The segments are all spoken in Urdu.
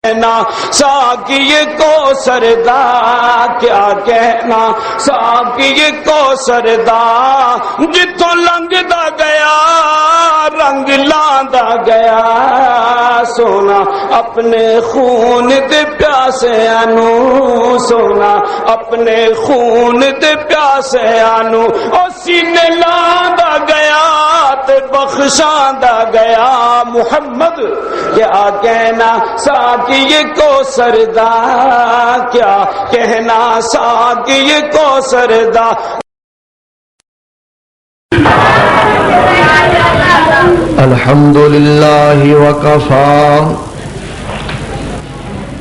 ساقی کوثر دا کیا کہنا، ساقی کوثر دا جتوں لنگدا گیا رنگ لاندا گیا، سونا اپنے خون دے پیاسیاں نو، سونا اپنے خون دے پیاسیاں نو او سینے لاندا گیا تے بخشاندا گیا۔ محمد کیا کہنا ساقی کوثر دا کیا کہنا، ساقی کوثر دا۔ الحمدللہ وکفا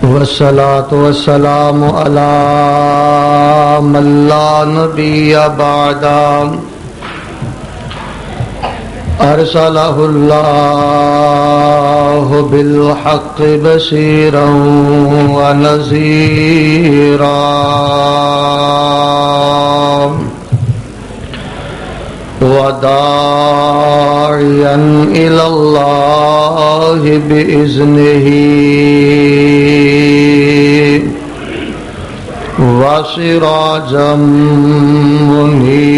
والصلاة والسلام علی من لا نبی بعدا، ارسلہ اللہ بالحق بشیرا ونذیرا، وداعیا الی اللہ بإذنہ، وسراجا منیرا۔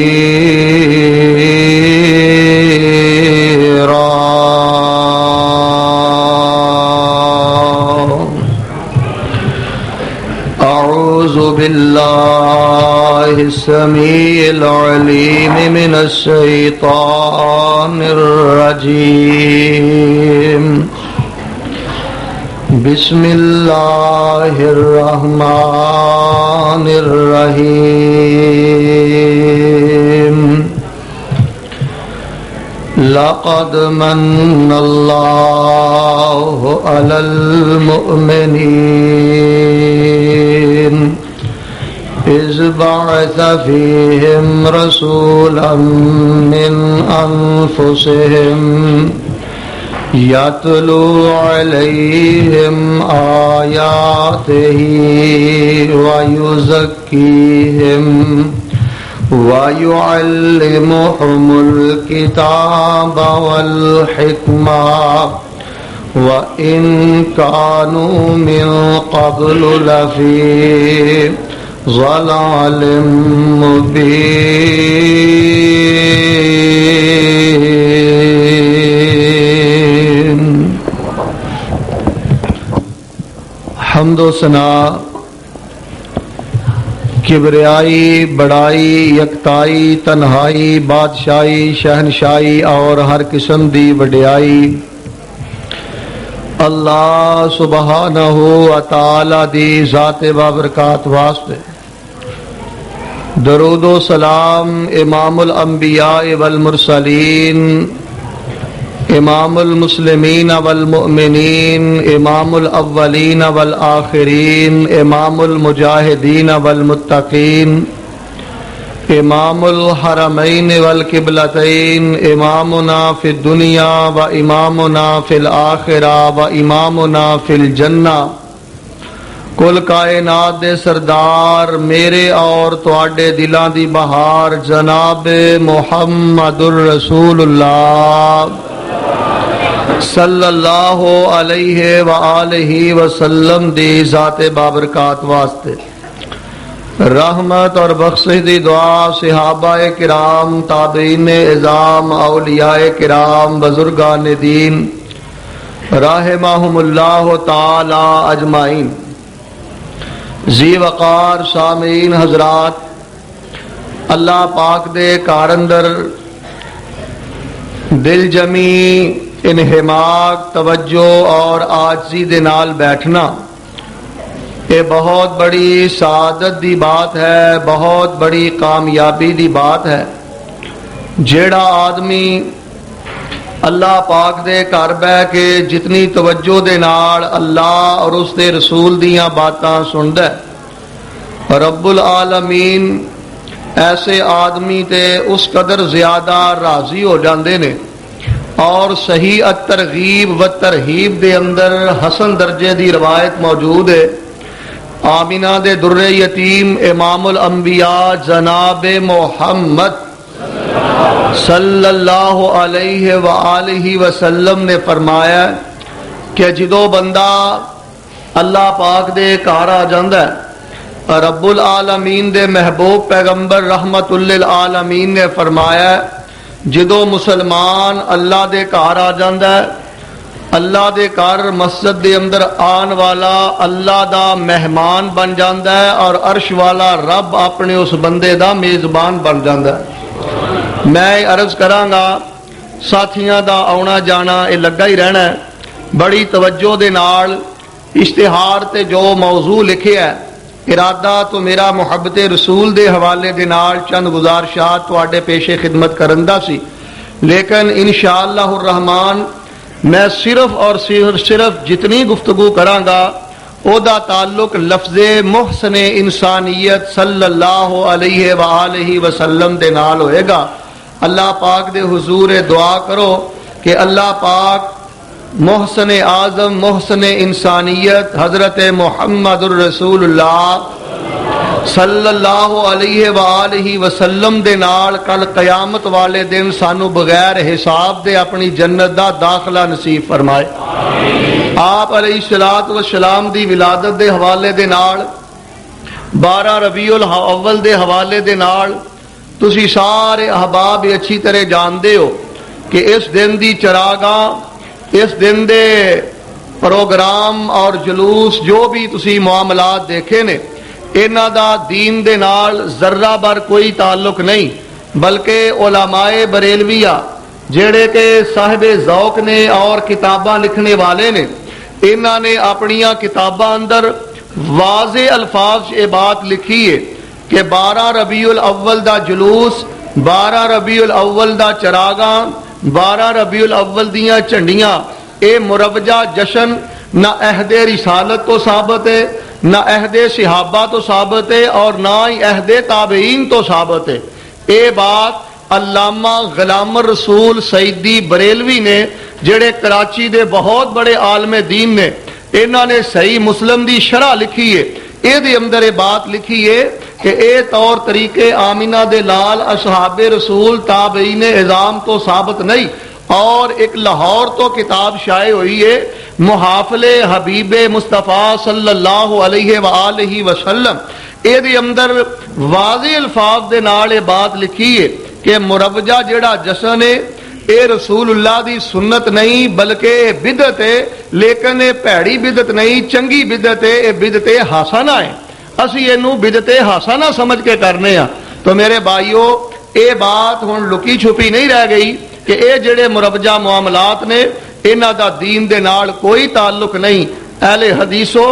اعوذ باللہ السمیع العلیم من الشیطان الرجیم، بسم اللہ الرحمن الرحیم۔ لقد من اللہ علی المؤمنین اذ بعث فیہم رسولا من انفسہم یتلو علیہم آیاتہ ویزکیہم وَيُعَلِّمُهُمُ الْكِتَابَ وَالْحِكْمَةَ وَإِنْ كَانُوا مِنْ قَبْلُ لَفِي ضَلَالٍ مُبِينٍ۔ حمد و ثنا، کبریائی، بڑائی، یکتائی، تنہائی، بادشاہی، شہنشاہی اور ہر قسم دی وڈیائی اللہ سبحانہ و تعالی دی ذات بابرکات واسطے۔ درود و سلام امام الانبیاء والمرسلین، امام المسلمین والمؤمنین، امام الاولین والآخرین، امام المجاہدین والمتقین، امام الحرمین والقبلتین، امامنا فی الدنیا و امامنا فی الآخرہ و امامنا فی الجنہ، کل کائنات دے سردار میرے اور تواڈے دلاں دی بہار جناب محمد الرسول اللہ صلی اللہ علیہ وآلہ وسلم دی ذات بابرکات واسطے۔ رحمت اور بخشش دی دعا صحابہ کرام، تابعین اعظام، اولیاء کرام، بزرگان دین رحمہم اللہ تعالی اجمعین۔ ذی وقار سامعین حضرات، اللہ پاک دے کار اندر دل جمی انہماک، توجہ اور عاجزی دے نال بیٹھنا یہ بہت بڑی سعادت دی بات ہے، بہت بڑی کامیابی دی بات ہے۔ جیڑا آدمی اللہ پاک دے گھر بہ کے جتنی توجہ دے نال اللہ اور اس دے رسول دیاں باتاں سندا ہے، رب العالمین ایسے آدمی تے اس قدر زیادہ راضی ہو جاندے نے، اور صحیح الترغیب و ترہیب دے اندر حسن درجے دی روایت موجود ہے۔ آمینہ دے در یتیم امام الانبیاء جناب محمد صلی اللہ علیہ وآلہ وسلم نے فرمایا کہ جدو بندہ اللہ پاک دے گھر آ جاندا ہے۔ رب العالمین دے محبوب پیغمبر رحمت للعالمین نے فرمایا جدو مسلمان اللہ دے گھر آ جاندا ہے، اللہ دے گھر مسجد دے اندر آن والا اللہ دا مہمان بن جاندا ہے، اور عرش والا رب اپنے اس بندے دا میزبان بن جاندا ہے۔ میں عرض کراں گا ساتھیاں دا آنا جانا یہ لگا ہی رہنا ہے۔ بڑی توجہ دے نال اشتہار تے جو موضوع لکھے ہے، ارادہ تو میرا محبت رسول دے حوالے دے نال چند گزارشات تواڈے پیش خدمت کرندا سی، لیکن انشاءاللہ الرحمن میں صرف اور صرف جتنی گفتگو کراں گا او دا تعلق لفظ محسن انسانیت صلی اللہ علیہ وآلہ وسلم دے نال ہوئے گا۔ اللہ پاک دے حضور دعا کرو کہ اللہ پاک محسن اعظم محسن انسانیت حضرت محمد الرسول اللہ صلی اللہ علیہ وآلہ وسلم دے نال کل قیامت والے دن سانو بغیر حساب دے اپنی جنت دا داخلہ نصیب فرمائے۔ آپ علیہ الصلوۃ والسلام دی ولادت دے حوالے دے نال 12 ربیع الاول دے حوالے دے نال تسی سارے احباب اچھی طرح جاندے ہو کہ اس دن دی چراغاں، اس دن دے پروگرام اور جلوس جو بھی تسی معاملات دیکھے نے، انہاں دا دین دے نال ذرہ بر کوئی تعلق نہیں، بلکہ علماء بریلویہ جڑے کہ صاحب ذوق نے اور کتاباں لکھنے والے نے، انہاں نے اپنیاں کتاباں اندر واضح الفاظ یہ بات لکھی ہے کہ 12 ربیع الاول دا جلوس، 12 ربیع الاول دا چراغاں، 12 ربیع الاول دیاں جھنڈیاں، اے مروجہ جشن نہ عہد رسالت تو ثابت ہے، نہ عہد صحابہ تو ثابت ہے، اور نہ ہی عہد تابعین تو ثابت ہے۔ اے بات علامہ غلام الرسول سیدی بریلوی نے جڑے کراچی دے بہت بڑے عالم دین نے، انہوں نے صحیح مسلم دی شرح لکھی ہے، اے دے اندر یہ بات لکھی ہے کہ اے طور طریقے آمینہ دے لال اصحاب رسول تابعین اعظام تو ثابت نہیں، اور ایک لاہور تو کتاب شائع ہوئی ہے محافل حبیب مصطفیٰ صلی اللہ علیہ وآلہ وسلم، اے دے اندر واضح الفاظ دے نال یہ بات لکھی ہے کہ مروجہ جڑا جشن ہے اے رسول اللہ دی سنت نہیں بلکہ بدعت ہے، لیکن اے پیڑی بدعت نہیں، چنگی بدعت ہے، اے بدعت حسنہ ہے، اسی اینو بدعت حسنہ سمجھ کے کرنے ہاں۔ تو میرے بھائیو اے بات ہن لکی چھپی نہیں رہ گئی کہ اے جڑے مروجہ معاملات نے انہاں دا دین دے نال کوئی تعلق نہیں۔ اہل حدیثو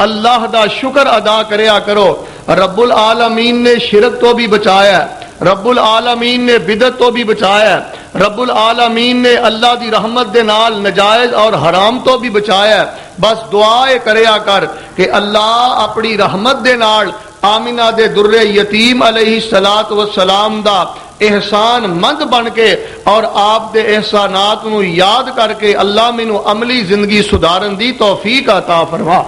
اللہ دا شکر ادا کریا کرو، رب العالمین نے شرک تو بھی بچایا ہے، رب العالمین نے بدعت تو بھی بچایا ہے، رب العالمین نے اللہ دی رحمت دے نال نجائز اور حرام تو بھی بچایا ہے۔ بس دعائے کریا کر کہ اللہ اپنی رحمت دے نال آمینہ دے در یتیم علیہ السلام دا احسان مند بن کے اور آپ دے احسانات نو یاد کر کے اللہ مینو عملی زندگی سدھارن دی توفیق عطا فرما۔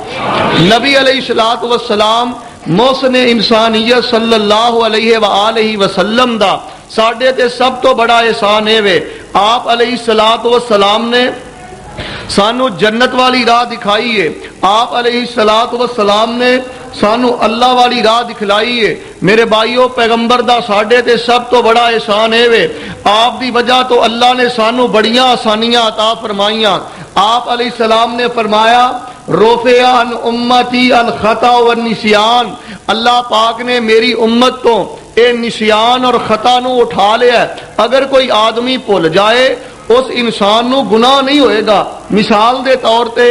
نبی علیہ السلام محسن انسانیت صلی اللہ علیہ وآلہ وسلم دا ساڈے تے سب تو بڑا احسان ہے وے، آپ علیہ السلام نے سانو جنت والی راہ دکھائی ہے، آپ علیہ السلام نے سانو اللہ والی راہ دکھلائی ہے۔ میرے بھائیو پیغمبر دا ساڈے تے سب تو بڑا احسان ہے وے، آپ دی وجہ تو اللہ نے سانو بڑیاں آسانیاں عطا فرمائیاں۔ آپ علیہ السلام نے فرمایا رفع عن امتی الخطا والنسیان، اللہ پاک نے میری امت تو اے نسیان اور خطا نو اٹھا لیا ہے۔ اگر کوئی آدمی بھول جائے اس انسان نو گناہ نہیں ہوئے گا۔ مثال دے طور تے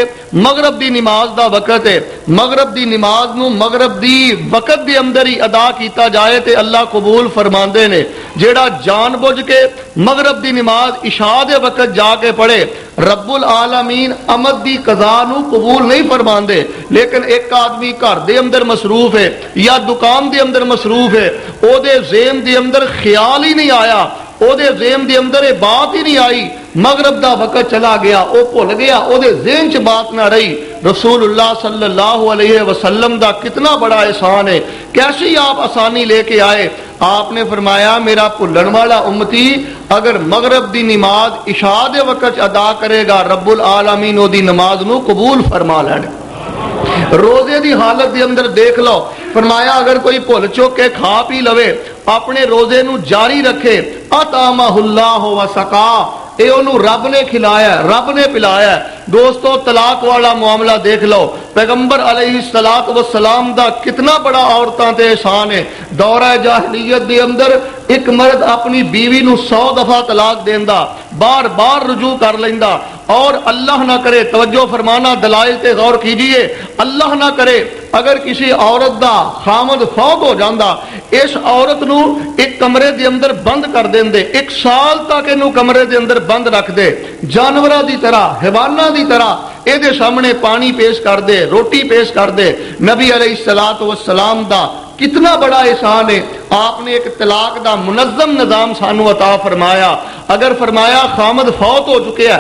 مغرب دی نماز دا وقت ہے، مغرب دی نماز نو مغرب دی وقت دے اندر ہی ادا کیتا جائے تے اللہ قبول فرماندے نے۔ جیڑا جان بوجھ کے مغرب دی نماز عشاء دے وقت جا کے پڑھے رب العالمین امد دی قضا نو قبول نہیں فرماندے۔ لیکن ایک آدمی گھر دے اندر مصروف ہے یا دکان دے اندر مصروف ہے، او دے ذہن دے اندر خیال ہی نہیں آیا، او دے ذہن دے اندر یہ بات ہی نہیں آئی، مغرب دا وقت چلا گیا، او بھول گیا، او دے ذہن چ بات نہ رہی۔ رسول اللہ صلی اللہ علیہ وسلم دا کتنا بڑا احسان ہے، کیسی آپ آسانی لے کے آئے۔ آپ نے فرمایا میرا بھولن والا امتی اگر مغرب دی نماز عشاء دے وقت ادا کرے گا رب العالمین او دی نماز نو قبول فرما لینے۔ روزے دی حالت دے اندر دیکھ لو، فرمایا اگر کوئی بھول چک کے کھا پی لوے اپنے روزے نو جاری رکھے، اطعمہ اللہ و سقا، اے انہوں رب نے کھلایا، رب نے پلایا۔ دوستو طلاق والا معاملہ دیکھ لو، پیغمبر علیہ السلام دا کتنا بڑا عورتاں تے احسان ہے۔ دورہ جاہلیت دے اندر ایک مرد اپنی بیوی نو 100 دفعہ طلاق دیندا، بار بار رجوع کر لیندا، اور اللہ نہ کرے، توجہ فرمانا، دلائل تے غور کیجئے، اللہ نہ کرے اگر کسی عورت دا خامد فوت ہو جاندا، اس عورت نو ایک کمرے دے اندر بند کر دیندے، 1 سال تک انو کمرے دے اندر بند رکھ دے، جانوراں دی طرح، حیواناں دی طرح اے دے سامنے پانی پیش کر دے، روٹی پیش کر دے۔ نبی علیہ السلام دا کتنا بڑا احسان ہے، آپ نے ایک طلاق دا منظم نظام سانو عطا فرمایا۔ اگر فرمایا خامد فوت ہو چکے ہے،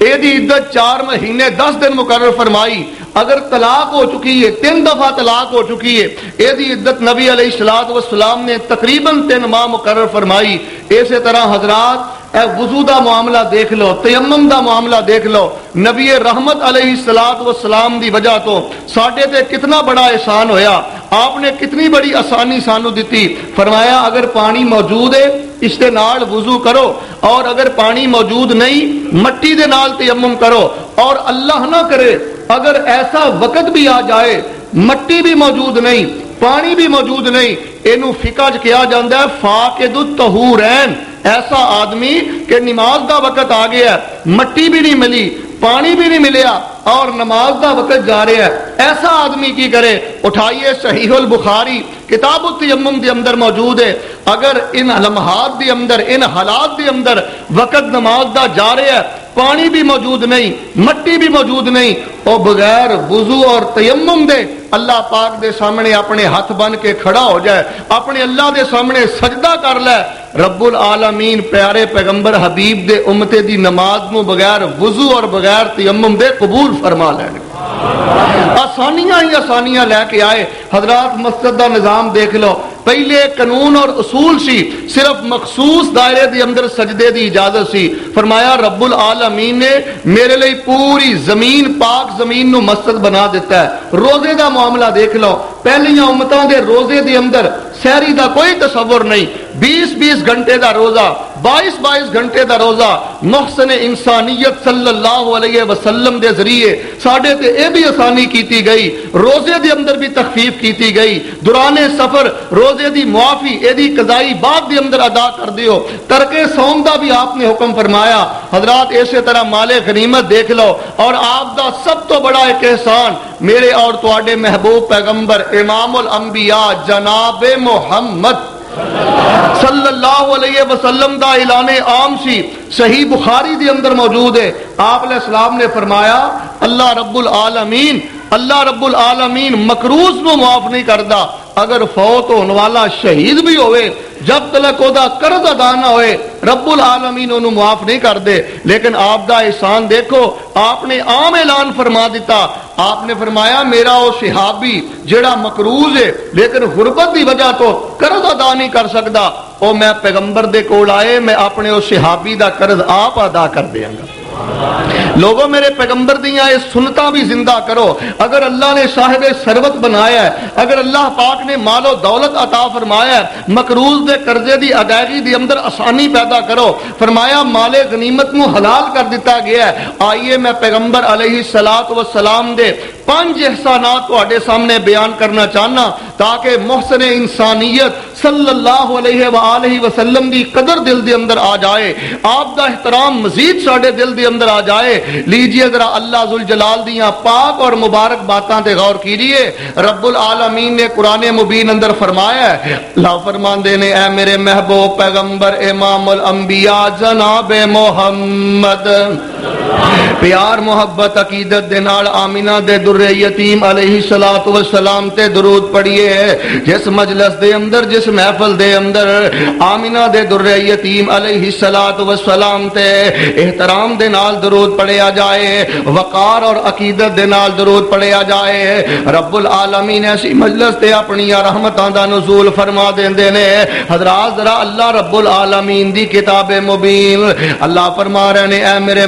اے دی عدت 4 مہینے 10 دن مقرر فرمائی، اگر طلاق ہو چکی ہے، 3 دفعہ طلاق ہو چکی ہے، اے دی عدت نبی علیہ السلام نے تقریباً 3 ماہ مقرر فرمائی۔ اسی طرح حضرات اے وضو دا معاملہ دیکھ لو، تیمم دا معاملہ دیکھ لو، نبی رحمت علیہ السلام دی وجہ تو ساڈے تے کتنا بڑا احسان ہویا، آپ نے کتنی بڑی آسانی سانو دیتی۔ فرمایا اگر پانی موجود ہے اس دے نال وضو کرو، اور اگر پانی موجود نہیں مٹی دے نال تیمم کرو، اور اللہ نہ کرے اگر ایسا وقت بھی آ جائے مٹی بھی موجود نہیں، پانی بھی موجود نہیں، اینو فقہ کیا جاندہ ہے فاقد الطہورین، ایسا آدمی کہ نماز دا وقت آ گیا ہے، مٹی بھی نہیں ملی، پانی بھی نہیں ملیا، اور نماز دا وقت جا رہا ہے، ایسا آدمی کی کرے؟ اٹھائیے صحیح البخاری کتاب التیمم دے اندر موجود ہے، اگر ان لمحات دے اندر، ان حالات دے اندر وقت نماز دا جا رہا ہے، پانی بھی موجود نہیں، مٹی بھی موجود نہیں، اور بغیر وضو اور تیمم دے اللہ پاک دے سامنے اپنے ہاتھ بن کے کھڑا ہو جائے، اپنے اللہ دے سامنے سجدہ کر لے، رب العالمین پیارے پیغمبر حبیب دے امتے دی نماز نو بغیر وضو اور بغیر تیمم دے قبول فرما لینے۔ آسانیاں ہی آسانیاں لے کے آئے۔ حضرات مسجد دا نظام دیکھ لو، پہلے قانون اور اصول سی، صرف مخصوص دائرے دی اندر سجدے دی اجازت سی۔ فرمایا رب العالمین نے میرے لئے پوری زمین، پاک زمین نو مسجد بنا دیتا ہے۔ روزے دا معاملہ دیکھ لو، پہلیاں امتاں دے روزے دے اندر سحری دا کوئی تصور نہیں، 20 گھنٹے دا روزہ، 22 گھنٹے دا روزہ، محسن انسانیت صلی اللہ علیہ وسلم دے ذریعے ساڑھے تے اے بھی آسانی کیتی گئی، روزے دے اندر بھی تخفیف کیتی گئی، دوران سفر روزے دی معافی اے دی قضائی بعد دے اندر ادا کر دیو، ترک صوم دا بھی آپ نے حکم فرمایا۔ حضرات اسی طرح مال غنیمت دیکھ لو، اور آپ دا سب تو بڑا ایک احسان میرے اور تواڈے محبوب پیغمبر امام الانبیاء جناب محمد صلی اللہ علیہ وسلم دا اعلان عام سی، صحیح بخاری دی اندر موجود ہے۔ آپ علیہ السلام نے فرمایا اللہ رب العالمین مکروز نو معاف نہیں کردا، اگر فوت ہونے والا شہید بھی ہوئے، جب تلک او دا قرض ادا نہ ہوئے، رب العالمین انہوں معاف نہیں کر دے۔ لیکن آپ دا احسان دیکھو، آپ نے عام اعلان فرما دیتا، آپ نے فرمایا میرا او صحابی جڑا مکروز ہے لیکن غربت دی وجہ تو قرض ادا نہیں کر سکتا، او میں پیغمبر دے کول آئے، میں اپنے او صحابی دا قرض آپ ادا کر دیاں گا۔ لوگوں میرے پیغمبر دیاں یہ سنتاں بھی زندہ کرو۔ اگر اللہ نے صاحب ثروت بنایا ہے، اگر اللہ پاک نے مال و دولت عطا فرمایا ہے، مقروض دے قرضے دی ادائیگی دی اندر آسانی پیدا کرو۔ فرمایا مال غنیمت نو حلال کر دیتا گیا ہے۔ آئیے میں پیغمبر علیہ السلام دے 5 احسانات تواڈے سامنے بیان کرنا چاہنا تاکہ محسن انسانیت صلی اللہ علیہ وآلہ وسلم دی قدر دل دے اندر آ جائے، آپ دا احترام مزید ساڑے دل دے اندر آ جائے۔ لیجئے ذرا اللہ ذوالجلال دیاں پاک اور مبارک باتاں تے غور کیجئے۔ رب العالمین نے قرآن مبین اندر فرمایا ہے، اللہ فرماندے نے اے میرے محبوب پیغمبر امام الانبیاء جناب محمد، پیار محبت عقیدت دے نال آمینہ دے در یتیم علیہ السلام تے درود پڑھیے۔ جس مجلس دے اندر، جس محفل دے اندر آمینہ دے در یتیم علیہ السلام تے احترام دے نال درود پڑھیا جائے، وقار اور عقیدت دے نال درود پڑھیا جائے، رب العالمین ایسی مجلس تے اپنی رحمتاں دا نزول فرما دیندے نے۔ حضرات ذرا اللہ رب العالمین دی کتاب مبین، اللہ فرما رہے نے اے میرے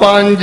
5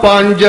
5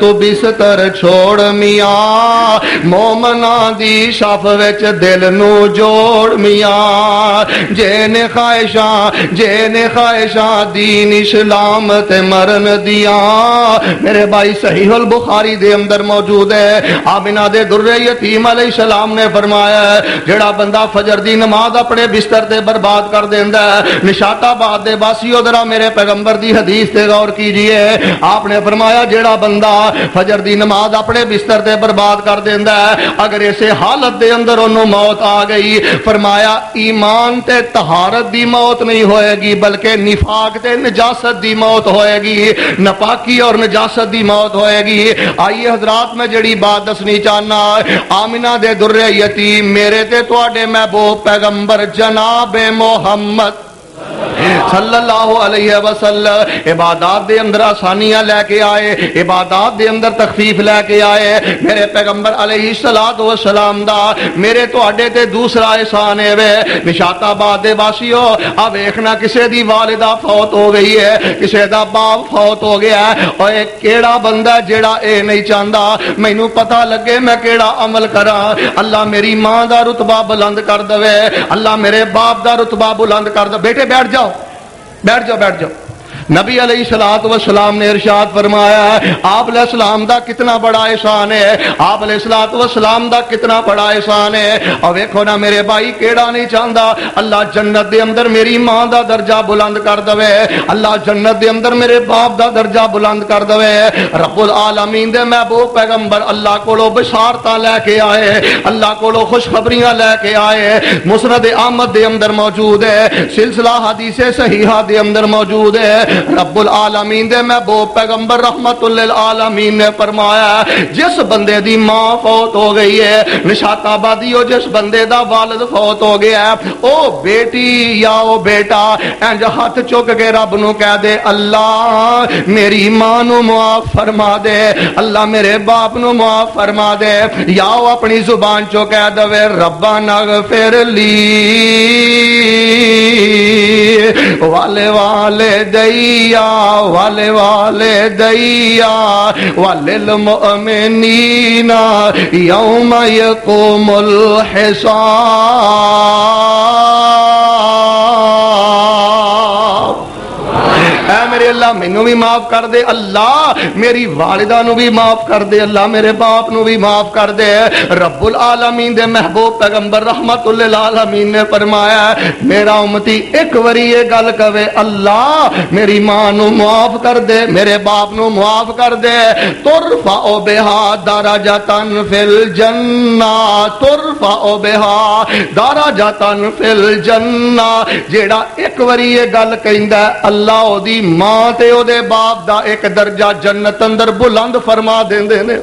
تو بستر چھوڑ میاں مومنا دی شف وچ دل نو جوڑ میاں جے نے خواہشاں دین اسلام تے مرن دیاں میرے بھائی صحیح البخاری دے اندر موجود ہے آمنہ دے در یتیم علیہ السلام نے فرمایا جڑا بندہ فجر دی نماز اپنے بستر تے برباد کر دیندا ہے نشاط آباد دے باسیو ذرا میرے پیغمبر دی حدیث تے غور کیجئے آپ نے فرمایا جڑا بندہ فجر دی نماز اپنے بستر تے برباد کر دیندا ہے اگر اسے حالت دے اندر انہوں موت آ گئی فرمایا ایمان تے طہارت دی موت نہیں ہوئے گی بلکہ نفاق تے نجاست دی موت ہوئے گی ناپاکی اور نجاست دی موت ہوئے گی آئیے حضرات میں جڑی بات دسنی چاہنا آمنہ دے در یتیم میرے تے تواڈے محبوب پیغمبر جناب محمد صلی اللہ علیہ وسلم عبادات دے اندر آسانیاں لے کے آئے عبادات دے اندر تخفیف لے کے آئے میرے پیغمبر علیہ السلام دا میرے تو اڈے تے دوسرا احسان ہے وے نشاط آباد دے واسیو آ ویکھنا کسے دی والدہ فوت ہو گئی ہے کسے دا باپ فوت ہو گیا ہے اوے کیڑا بندہ جیڑا اے نہیں چاہندا مینوں پتہ لگے میں کیڑا عمل کراں اللہ میری ماں دا رتبہ بلند کر دے اللہ میرے باپ دا رتبہ بلند کر دے بیٹے بیٹھ جاؤ نبی علیہ السلام نے ارشاد فرمایا ہے آپ علیہ السلام دا کتنا بڑا احسان ہے آپ علیہ السلام دا کتنا بڑا احسان ہے اور دیکھو نا میرے بھائی کیڑا نہیں چاہندا اللہ جنت دے اندر میری ماں دا درجہ بلند کر دے اللہ جنت دے اندر میرے باپ دا درجہ بلند کر دے رب العالمین دے محبوب پیغمبر اللہ کولو بشارتاں لے کے آئے اللہ کولو خوشخبریاں لے کے آئے مسند احمد دے اندر موجود ہے سلسلہ حدیث صحیحہ دے اندر موجود ہے رب العالمین دے محبوب پیغمبر رحمت للعالمین نے فرمایا جس بندے دی ماں فوت ہو گئی ہے نشاط آبادیو جس بندے دا والد فوت ہو گیا ہے او بیٹی یا او بیٹا انج ہاتھ چک کے رب نو کہہ دے اللہ میری ماں نو معاف فرما دے اللہ میرے باپ نو معاف فرما دے یا او اپنی زبان چو کہہ دے ربنا اغفر لی والے والے دیا والے والے دیا وللمؤمنین یوم یقوم الحساب اے میرے اللہ مینوں بھی معاف کر دے اللہ میری والدہ نو بھی معاف کر دے اللہ میرے باپ نو بھی معاف کر دے رب العالمین دے محبوب پیغمبر رحمت للعالمین نے فرمایا میرا امتی ایک وری یہ گل کہے اللہ میری ماں نو معاف کر دے میرے باپ نو معاف کر دے ترفع بها درجۃ فی الجنہ ترفع بها درجۃ فی الجنہ جیڑا ایک وری یہ گل کہندا اللہ او دی ماں تے او دے باپ دا ایک درجہ جنت اندر بلند فرما دیندے نے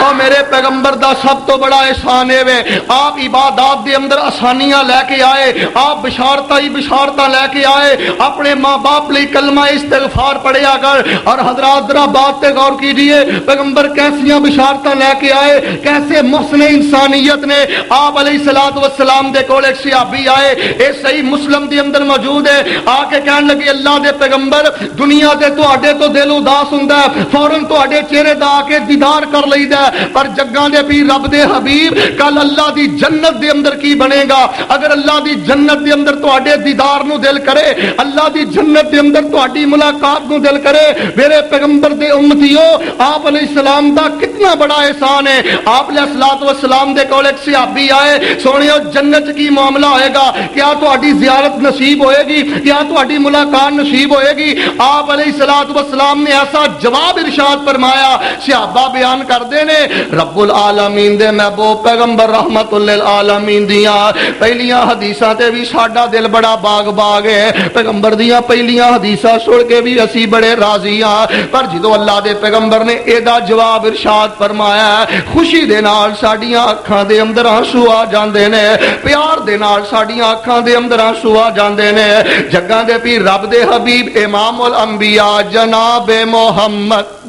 اور میرے پیغمبر دا سب تو بڑا احسان ہے وے آپ عبادات دے اندر آسانیاں لے کے آئے آپ بشارتاں لے کے آئے اپنے ماں باپ لئی کلمہ استغفار پڑھیا کر اور حضرات ذرا بات تے غور کیجئے پیغمبر کیسیاں بشارتاں لے کے آئے کیسے محسن انسانیت نے آپ علیہ السلام دے کول ایک صحابی آئے اے صحیح مسلم دے اندر موجود ہے آ کے کہنے لگے اللہ دے پیغمبر دنیا دے تواڈے تو دل اداس ہوندا ہے فوراً تواڈے چہرے دا آ کے دیدار کر لئیدا پر جگاں دے پیر رب دے حبیب کل اللہ دی جنت دے اندر کی بنے گا اگر اللہ دی جنت دے اندر تواڈے دیدار نو دل کرے اللہ دی جنت دے اندر تواڈی ملاقات نو دل کرے میرے پیغمبر دے امتیو آپ علیہ السلام دا کتنا بڑا احسان ہے آپ علیہ السلام دے کول ایک صحابی آئے سونیو جنت کی معاملہ ہوئے گا کیا تواڈی زیارت نصیب ہوئے گی کیا تواڈی ملاقات نصیب ہوئے گی آپ علیہ السلام نے ایسا جواب ارشاد فرمایا صحابہ بیان کر دینے رب العالمین دے محبوب پیغمبر رحمت للعالمین دیاں پہلیاں حدیثاں تے بھی ساڈا دل بڑا باغ ہے پیغمبر دیاں پہلیاں حدیثاں سن کے بھی اسی بڑے راضی ہاں پر جدوں اللہ دے پیغمبر نے ایدا جواب ارشاد فرمایا خوشی دے نال ساڈیاں اکھاں دے اندر آنسو آ جاندے نے پیار دے نال ساڈیاں اکھاں دے اندر آنسو آ جاندے نے جگاں دے پیر رب دے حبیب امام الانبیاء جناب محمد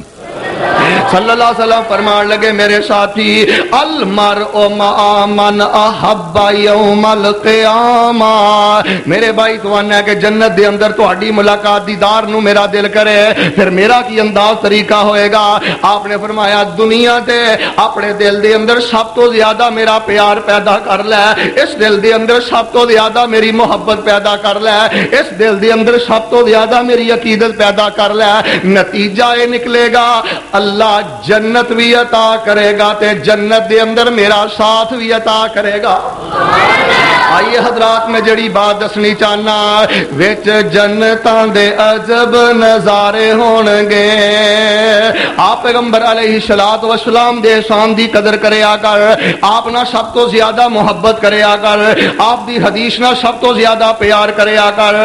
صلی اللہ علیہ وسلم فرمان لگے میرے ساتھی المرء مع من احب یوم القیامہ، میرے بھائی تو ہے کہ جنت دے اندر تہاڈی ملاقات دیدار نو میرا دل کرے، پھر میرا کی انداز طریقہ ہوئے گا؟ آپ نے فرمایا دنیا تے اپنے دل دے اندر سب تو زیادہ میرا پیار پیدا کر لے، اس دل دے اندر سب تو زیادہ میری محبت پیدا کر لے، اس دل دے اندر سب تو زیادہ میری عقیدت پیدا کر لے، نتیجہ یہ نکلے گا اللہ جنت بھی عطا کرے گا تے جنت دے اندر میرا ساتھ بھی عطا کرے گا۔ آئیے حضرات میں جڑی بات دسنی چاہنا، وچ جنتاں دے عجب نظارے ہون گے۔ آپ پیغمبر علیہ الصلوۃ والسلام دے احسان دی قدر کریا کر، آپ نہ سب تو زیادہ محبت کریا کر، آپ دی حدیث نہ سب تو زیادہ پیار کریا کر،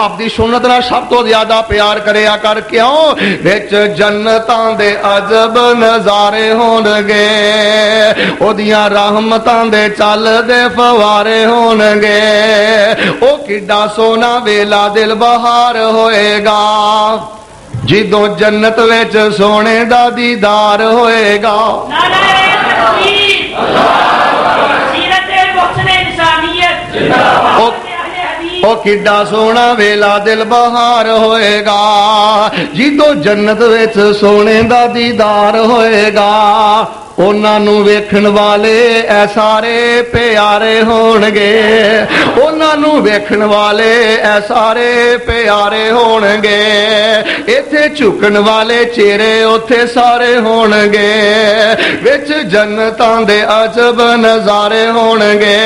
آپ دی سنت نہ سب تو زیادہ پیار کریا کر۔ کیوں؟ وچ جنتاں دے عجب نظارے ہون گے، او دیاں رحمتاں دے چل دے فوارے ہون گے، او کڈا سونا ویلا دل بہار ہوئے گا جدوں جنت وچ سونے دا دیدار ہوئے گا۔ او کڈا سونا ویلا دل بہار ہوئے گا جدوں جنت وچ سونے دا دیدار ہوئے گا، انہاں نو ویکھن والے اے سارے پیارے ہون گے، انہاں نو ویکھن والے اے سارے پیارے ہون گے، ایتھے جھکن والے چہرے اوتھے سارے ہون گے، وچ جنتاں دے عجب نظارے ہون گے۔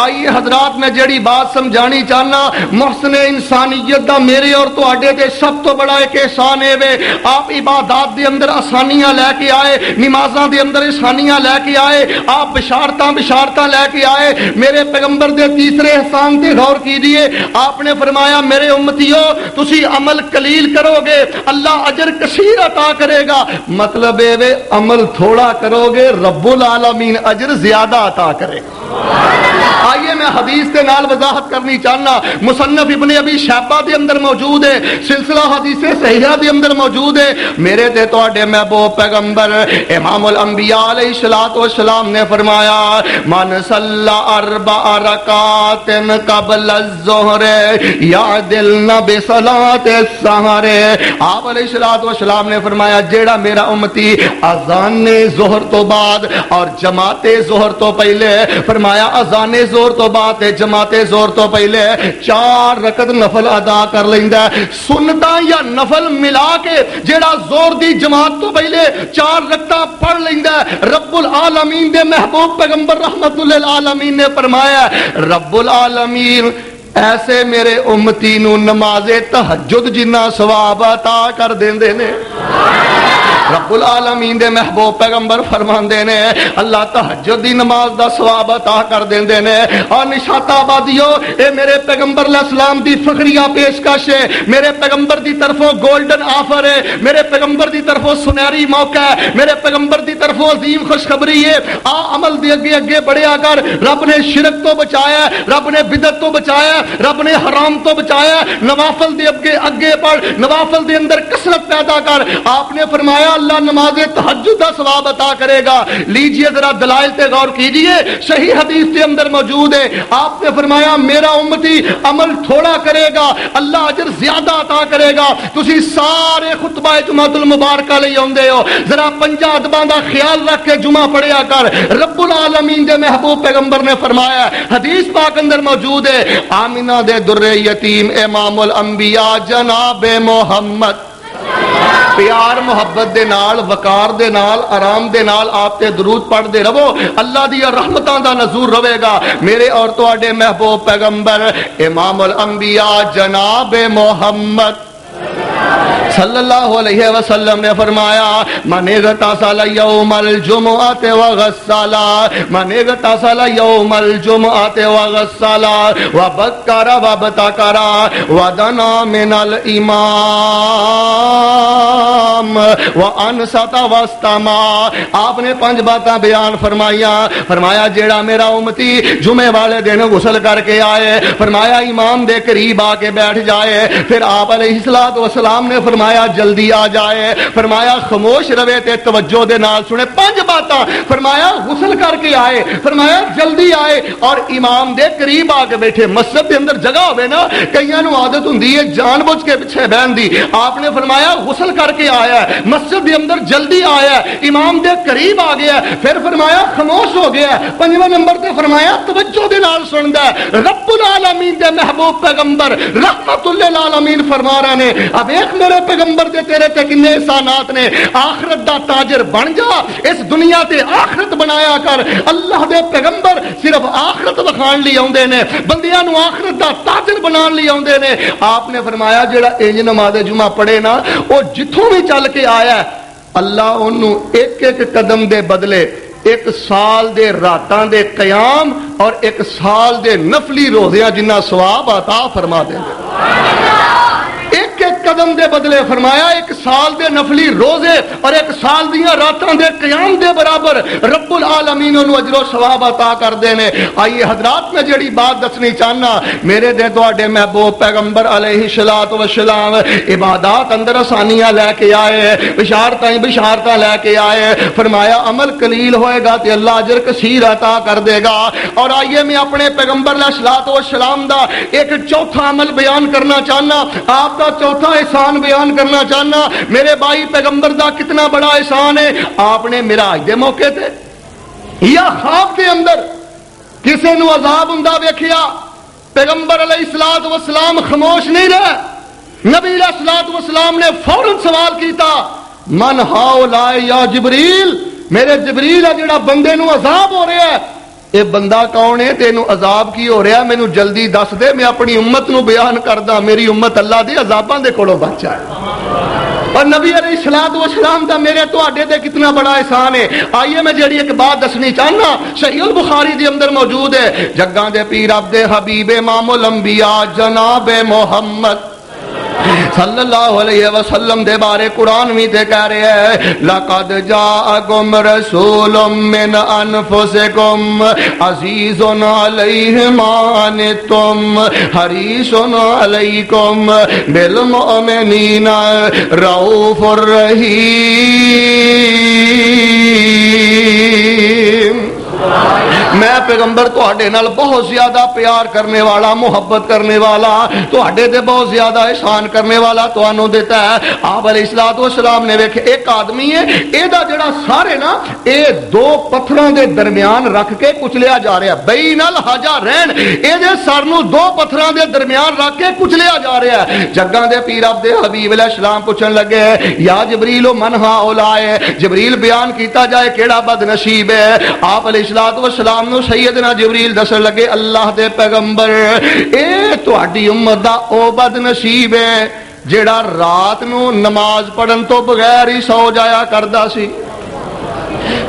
آئیے حضرات میں جڑی بات سمجھانی چاہنا، محسن انسانیت دا میرے اور تواڈے تے سب تو بڑا ایک احسان ہے وے، آپ عبادات دے اندر آسانیاں لے کے آئے، نمازاں دے اندر آسانیاں لے کے آئے، آپ بشارتاں لے کے آئے۔ میرے پیغمبر دے تیسرے احسان تے غور کیجئے، آپ نے فرمایا میرے امتیو تسی عمل قلیل کرو گے اللہ اجر کثیر عطا کرے گا، مطلب ہے عمل تھوڑا کرو گے رب العالمین اجر زیادہ عطا کرے گا۔ آئیے میں حدیث کے نال وضاحت کرنی چاہنا، مصنف ابن ابی شیبہ دے اندر موجود ہے، سلسلہ حدیث صحیحہ دے اندر موجود ہے۔ میرے تے تواڈے محبوب پیغمبر امام الانبیاء علیہ الصلوۃ والسلام نے فرمایا من صلی 4 رکعات قبل الظہر یعدلن بصلاۃ السحر، آپ علیہ الصلوۃ والسلام نے فرمایا جیڑا میرا امتی اذان ظہر تو بعد اور جماعت ظہر تو پہلے، فرمایا اذان زور تو بعد جماعت زور تو پہلے 4 رکعت نفل ادا کر لیندا ہے، سنتاں یا نفل ملا کے جیڑا زور دی جماعت تو پہلے 4 رکعتاں پڑھ لیندا ہے، رب العالمین دے محبوب پیغمبر رحمت للعالمین نے فرمایا رب العالمین ایسے میرے امتی نو نماز تہجد جنہ ثواب عطا کر دیندے نے۔ رب العالمین دے محبوب پیغمبر فرماندے نے اللہ تہجد دی نماز دا ثواب عطا کر دیندے نے۔ اور نشاط آبادیو اے میرے پیغمبر علیہ السلام دی فخریہ پیشکش ہے، میرے پیغمبر دی طرفوں گولڈن آفر ہے، میرے پیغمبر دی طرفوں سنہری موقع ہے، میرے پیغمبر دی طرفوں عظیم خوشخبری ہے۔ آ عمل دے اگے اگے بڑھیا کر، رب نے شرک تو بچایا، رب نے بدعت تو بچایا، رب نے حرام تو بچایا، نوافل دے اگے اگے پڑھ، نوافل دے اندر کثرت پیدا کر۔ آپ نے فرمایا اللہ نماز تہجد کا ثواب عطا کرے گا۔ لیجئے ذرا دلائل تے غور کیجئے، صحیح حدیث کے اندر موجود ہے، آپ نے فرمایا میرا امتی عمل تھوڑا کرے گا اللہ اجر زیادہ عطا کرے گا۔ تسی سارے خطبہ جمعۃ المبارکہ لے اوندے ہو، ذرا 5 ادباں دا خیال رکھ کے جمعہ پڑھیا کر۔ رب العالمین دے محبوب پیغمبر نے فرمایا، حدیث پاک اندر موجود ہے، آمینہ دے در یتیم امام الانبیاء جناب محمد پیار محبت دے نال، وقار دے نال، آرام دے نال آپ تے درود پڑھ دے رہو، اللہ دی رحمتاں دا نزول رہے گا۔ میرے اور تواڈے محبوب پیغمبر امام الانبیاء جناب محمد صلی اللہ علیہ وسلم نے فرمایا من اغتسل یوم الجمعۃ وغسل، من اغتسل یوم الجمعۃ وغسل وبکر وابتکر ودنا من الامام وانصت واستمع۔ آپ نے 5 باتاں بیان فرمایا جیڑا میرا امتی جمعے والے دن غسل کر کے آئے، فرمایا امام دے قریب آ کے بیٹھ جائے، پھر آپ علیہ الصلوۃ والسلام اسلام نے فرمایا جلدی آ جائے، فرمایا خاموش رہے تے توجہ دے نال سنے 5 باتاں، فرمایا غسل کر کے آئے، فرمایا جلدی آئے اور امام دے قریب آ کے بیٹھے۔ مسجد دے اندر جگہ ہوے نا، کئیاں نوں عادت ہوندی ہے جان بوجھ کے پیچھے بہن دی، آپ نے فرمایا غسل کر کے آیا ہے، مسجد دے اندر جلدی آیا ہے، امام دے قریب آ گیا ہے، پھر فرمایا خاموش ہو گیا ہے۔ 5واں نمبر تے فرمایا توجہ دے نال سندا ہے۔ رب العالمین دے محبوب پیغمبر رحمت للعالمین فرما رہے نے، اب ایک میرے پیغمبر دے تیرے تے کنے احسانات نے، آخرت دا تاجر بن جا، اس دنیا تے آخرت بنایا کر۔ اللہ دے پیغمبر صرف آخرت وکھان لئی اوندے نے، بندیاں نوں آخرت دا تاجر بنان لئی اوندے نے۔ آپ نے فرمایا جڑا انج نماز جمعہ پڑھے نا، او جتھوں بھی چل کے آیا ہے اللہ انہوں ایک ایک قدم دے بدلے 1 سال دے راتاں دے قیام اور 1 سال دے نفلی روزیاں جنہ ثواب عطا فرما دیں گے۔ ایک ایک قدم دے بدلے فرمایا 1 سال دے نفلی روزے اور 1 سال دیاں راتاں دے قیام دے برابر رب العالمین انہوں اجر و ثواب عطا کر دینے۔ آئیے حضرات میں جڑی بات دسنی چاہنا، میرے دے تواڈے محبوب پیغمبر علیہ السلام عبادات اندر آسانیاں لے کے آئے، بشارتاں لے کے آئے، فرمایا عمل قلیل ہوئے گا تے اللہ اجر کثیر عطا کر دے گا۔ اور آئیے میں اپنے پیغمبر علیہ السلام دا ایک چوتھا عمل بیان کرنا چاہنا، آپ دا چوتھا احسان بیان کرنا چاہنا۔ میرے بھائی پیغمبر دا کتنا بڑا احسان ہے، آپ نے معراج دے موقع تے یا خواب دے اندر کسے نو عذاب ہوندا ویکھیا، پیغمبر علیہ السلام خاموش نہیں رہے، نبی علیہ السلام نے فوراً سوال کیتا من ہاؤلائے یا جبریل، میرے جبریل ہے جڑا بندے نو عذاب ہو رہا ہے، اے بندہ کون ہے، تینوں عذاب کی ہو رہا ہے، مینوں جلدی دس دے، میں اپنی امت نو بیان کردا، میری امت اللہ دے عذاباں دے کولوں بچ جائے۔ اور نبی علیہ السلام دا میرے تواڈے تے کتنا بڑا احسان ہے۔ آئیے میں جڑی ایک بات دسنی چاہنا، صحیح البخاری دے اندر موجود ہے، جگاں دے پیر عبد حبیب امام الانبیاء جناب محمد صلی اللہ علیہ وسلم دے بارے قرآن میں تے کہہ رہے ہیں لَقَدْ جَاءَكُمْ رَسُولٌ مِّنْ أَنفُسِكُمْ عَزِيزٌ عَلَيْهِ مَا عَنِتُّمْ حَرِيصٌ عَلَيْكُمْ بِالْمُؤْمِنِينَ رَءُوفٌ رَحِيمٌ۔ میں پیغمبر تواڈے نال بہت زیادہ پیار کرنے والا، محبت کرنے والا، تواڈے تے بہت زیادہ احسان کرنے والا تانوں دیتا ہے۔ آپ علیہ السلام نے ویکھے ایک آدمی ہے، اے دا جڑا سارے نا اے 2 پتھراں دے درمیان رکھ کے کچلیا جا رہا ہے، بین الحجرین، اے دے سر نو 2 پتھراں دے درمیان رکھ کے کچلیا جا رہا ہے۔ جگاں دے پیر عبد حبیب علیہ السلام پوچھن لگے یا جبریل من ہؤلاء، جبریل بیان کیتا جائے کیڑا بد نصیب ہے۔ آپ علیہ السلام نو سیدنا جبریل دسن لگے اللہ دے پیغمبر اے تہاڈی امت دا او بد نصیب ہے جیڑا رات نو نماز پڑھن تو بغیر ہی سو جایا کردا سی۔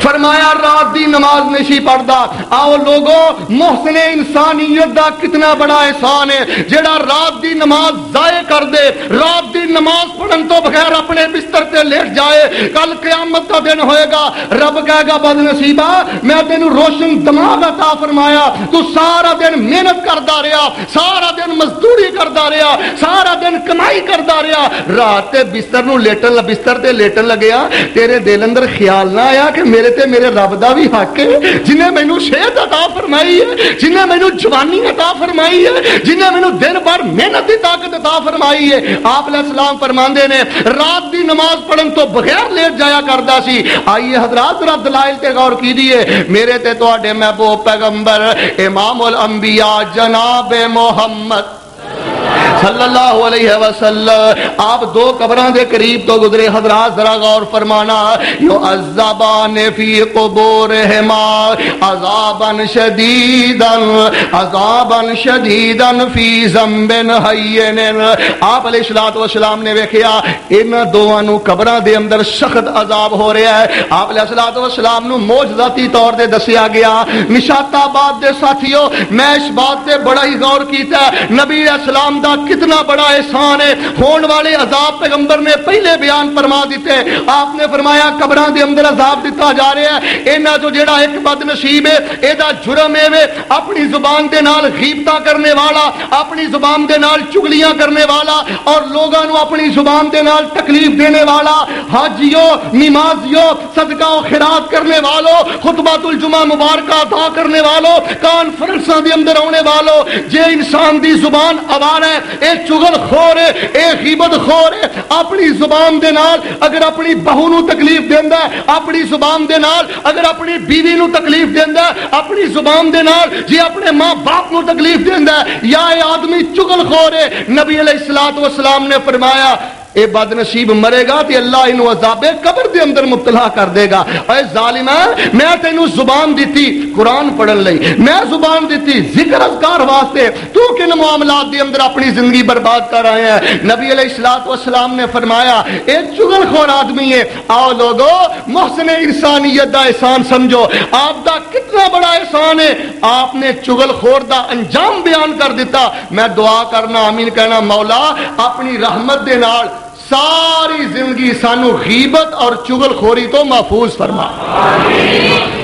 فرمایا رات دی نماز نہیں پڑھدا۔ آؤ لوگو محسن انسانیت دا کتنا بڑا احسان ہے جیڑا رات دی نماز ضائع کر دے، رات دی نماز پڑھن تو بغیر اپنے بستر تے لیٹ جائے۔ کل قیامت کا دن ہوئے گا، رب کہے گا بد نصیبا میں تینوں روشن دماغ عطا فرمایا، تو سارا دن محنت کردا رہیا، سارا دن مزدوری کردا رہیا، سارا دن کمائی کردا رہیا، رات تے بستر تے لیٹن لگیا، تیرے دل اندر خیال نہ آیا کہ میرے رب دا بھی حق ہے جنہیں مینوں صحت عطا فرمائی ہے، جنہیں مینوں جوانی عطا فرمائی ہے، جنہیں مینوں دن بھر محنت کی طاقت عطا فرمائی ہے۔ آپ علیہ السلام فرماندے نے رات دی نماز پڑھن تو بغیر لیٹ جایا کردا سی۔ آئیے حضرات ذرا دلائل تے غور کیجیے، میرے تے تواڈے محبوب پیغمبر امام الانبیاء جناب محمد صلی اللہ علیہ وسلم آپ 2 قبراں دے قریب تو گزرے۔ حضرات ذرا غور فرمانا، یعذبان فی قبورہما عذابا شدیدا فی ذنب ہین۔ آپ علیہ السلام نے ویکھیا ان دوواں نو قبراں دے اندر سخت عذاب ہو رہا ہے۔ آپ علیہ السلام نو معجزاتی طور تے دسیا گیا۔ نشاط آباد دے ساتھیو میں اس بات تے بڑا ہی غور کیتا ہے، نبی علیہ السلام دا کتنا بڑا احسان ہے. ہون والے عذاب پیغمبر نے پہلے بیان فرما دیتے. آپ نے فرمایا قبراں دے اندر عذاب دیتا جا رہا ہے. انہاں جو جڑا ایک بد نصیب ہے ایدا جرم ہے اپنی زبان دے نال غیبتاں کرنے والا, اپنی زبان دے نال چگلیاں کرنے والا اور لوگاں نو اپنی زبان دے نال تکلیف دینے والا, حاجیوں, نمازیوں, صدقہ و خیرات کرنے والوں, خطبۃ الجمعہ مبارکہ ادا کرنے والوں, کانفرنساں دے اندر آنے والوں, جے انسان دی زبان آوار ہے, اے چغل خور ہے, اے غیبت خور ہے, اپنی زبان دے نال اگر اپنی بہو نو تکلیف دیندا ہے, اپنی زبان دے نال اگر اپنی بیوی نو تکلیف دیندا ہے, اپنی زبان دے نال جے اپنے ماں باپ نو تکلیف دیندا ہے, یا اے آدمی چغل خور ہے. نبی علیہ الصلوۃ والسلام نے فرمایا اے بد نصیب مرے گا تے اللہ انہوں عذاب قبر دے اندر مبتلا کر دے گا. اے ظالم, میں تینوں زبان دیتی قرآن پڑھن لئی, میں زبان دیتی ذکر اذکار واسطے, تو کن معاملات دے اندر اپنی زندگی برباد کر رہے ہیں. نبی علیہ الصلوۃ والسلام نے فرمایا اے چغل خور آدمی ہے. آؤ لوگو محسن انسانیت دا احسان سمجھو, آپ دا کتنا بڑا احسان ہے. آپ نے چغل خور دا انجام بیان کر دیتا. میں دعا کرنا, آمین کہنا, مولا اپنی رحمت دے نال ساری زندگی سانو غیبت اور چغل خوری تو محفوظ فرما.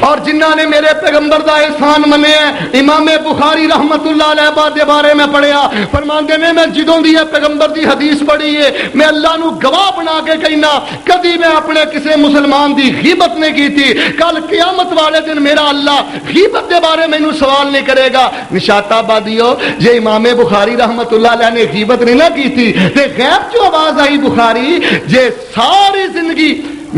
اور جنہاں نے میرے پیغمبر دا احسان منے ہیں, امام بخاری رحمت اللہ علیہ دے بارے میں پڑھیا, فرماندے نے میں جدوں دی پیغمبر دی حدیث پڑھی ہے میں اللہ نو گواہ بنا کے کہنا کدی میں اپنے کسے مسلمان دی غیبت نہیں کی تھی. کل قیامت والے دن میرا اللہ غیبت دے بارے میں سوال نہیں کرے گا. نشاط آبادیو, جے امام بخاری رحمت اللہ علیہ نے غیبت نہیں نہ کی تھی تے غیب جو آواز آئی بخاری جے ساری زندگی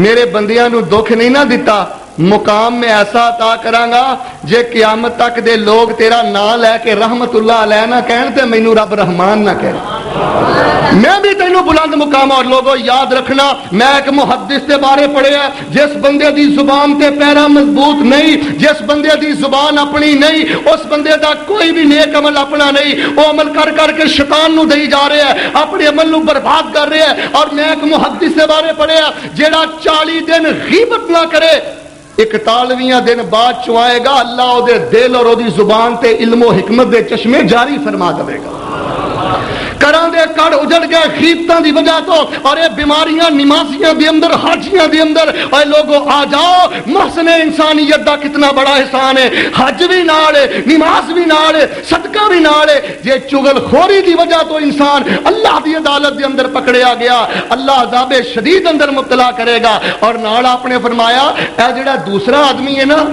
میرے بندیاں نو دکھ نہیں نہ دیتا, مقام میں ایسا عطا کرانگا جے قیامت تک دے لوگ تیرا نام لے کے رحمت اللہ علیہ نہ کہن تے مینوں رب رحمان نہ کہن. میں بھی تینوں بلند مقام. اور لوگوں یاد رکھنا, میں ایک محدث کے بارے پڑھیا, جس بندے دی زبان تے پیرا مضبوط نہیں, جس بندے دی زبان اپنی نہیں, اس بندے دا کوئی بھی نیک عمل اپنا نہیں, وہ عمل کر کر کے شیطان نو دئی جا رہے ہیں, اپنے عمل نو برباد کر رہے ہیں. اور میں ایک محدث کے بارے پڑھیا جیڑا 40 دن غیبت نہ کرے, 41 دن بعد چوائے گا اللہ او دے دل اور او دی زبان تے علم و حکمت دے چشمے جاری فرما دے گا. کراں دے کڑ اجڑ گئے غیبتاں دی وجہ تو, اور یہ بیماریاں نمازیاں دے اندر, حاجیاں دے اندر. اے لوگوں آ جاؤ, محسن انسانیت دا کتنا بڑا احسان ہے. حج بھی نال ہے, نماز بھی نال ہے, صدقہ بھی نال ہے. یہ چغل خوری دی وجہ تو انسان اللہ دی عدالت دے اندر پکڑیا گیا, اللہ عذاب شدید اندر مبتلا کرے گا. اور نال آپ نے فرمایا اے جڑا دوسرا آدمی ہے نا,